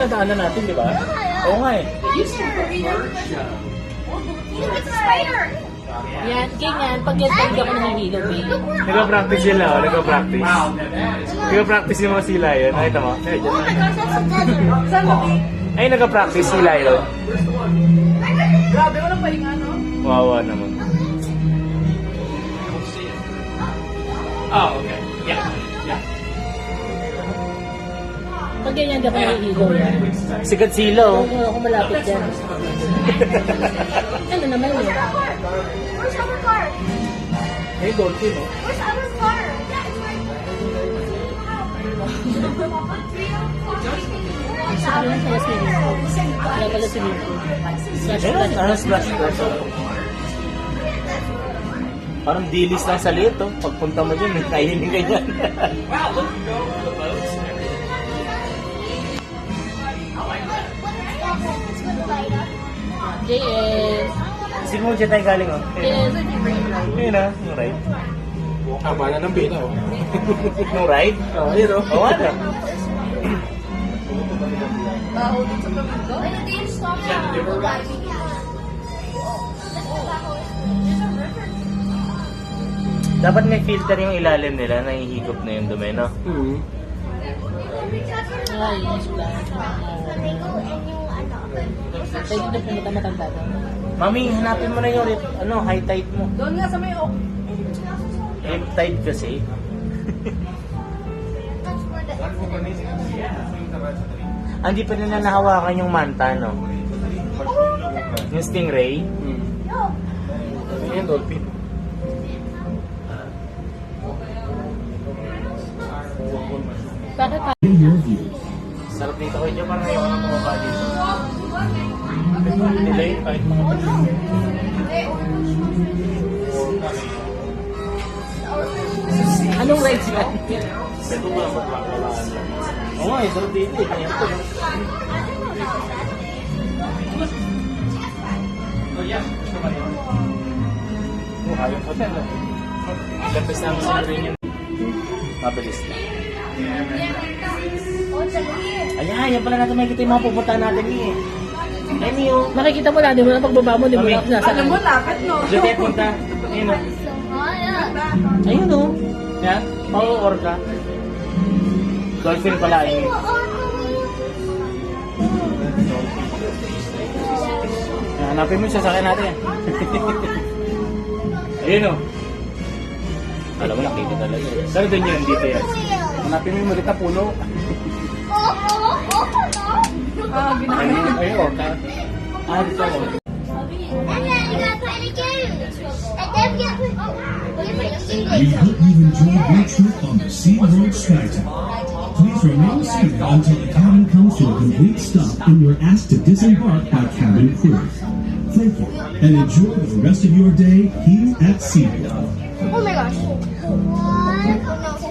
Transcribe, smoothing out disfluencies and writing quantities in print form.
Nadaanan natin, di ba? Oo nga eh. Yan, ganyan. Pag yan, pag ako nahihilog eh. Nagpa-practice sila, oh. Nagpa-practice. Nagpa-practice yung mga sila yun. Nakita mo? Ay, nagpa-practice sila yun. Grabe, walang pahinga, no? Wawa naman. Oh, okay. Yeah. Yeah. Pag ganyan, di ako nahihilog yan. Sikat sila, oh. Ako malapit dyan. Ano naman yun? Where's our car? Ay, dolphin, oh. Where's our car? Yeah, it's right Sabi lang kaya swimming pool. Kaya pala swimming pool. Meron, ano, splash course, oh. Parang dilis lang sa liit, oh. Pagpunta mo dyan, kainin ka dyan. Wow, look, you go to the boats and everything. JS. Sino mo dyan tayo galing, oh? JS. Ayun na, yung ride. Tama na ng pila, oh. Yung ride? Oh, ayun, oh. Oo, ano? Baho dun sa pamilya. Ano din, stop na. Dapat may filter yung ilalim nila, nahihigop na yung dumi, no? Hmm. Ay, yes lang. Pwede na pumunta matanda doon. Mami, hanapin mo na yung high tide mo. Doon nga sa may oak. Rip tide kasi. Hindi pa nila nahawakan yung manta, no? Yung stingray. Hmm. Ayun, dolphin. Bakit pa? Sarap dito ko dyan, parang ayaw ko nang bumaba dito. Delay, kahit mga Anong rides yan? Ito ba ang magkakalaan lang? Oo nga, sarap dito eh. Kaya ito. Ayaw ko din. Lapis namin sa rin yun. Mabilis na. Ayan, yan pala natin makikita yung mga pupuntahan natin eh. Ayun yung... Makikita mo na, di mo na pagbaba mo, di mo na nasa Alam mo, lapit, no? Diyan tayo punta. Ayun o. Ayun o. Yan, orca. Dolphin pala yun. Hanapin mo yung sasakyan natin. Ayun o. Alam mo, nakita talaga. Pero doon yun, dito yan. Hanapin mo yung maliit na puno. Ayun, orca. Dito o. We hope you enjoy your trip on the SeaWorld SkyTower. Please remain seated until the cabin comes to a complete stop and you're asked to disembark by cabin crew. Thank you, and enjoy the rest of your day here at SeaWorld. Oh my gosh. One.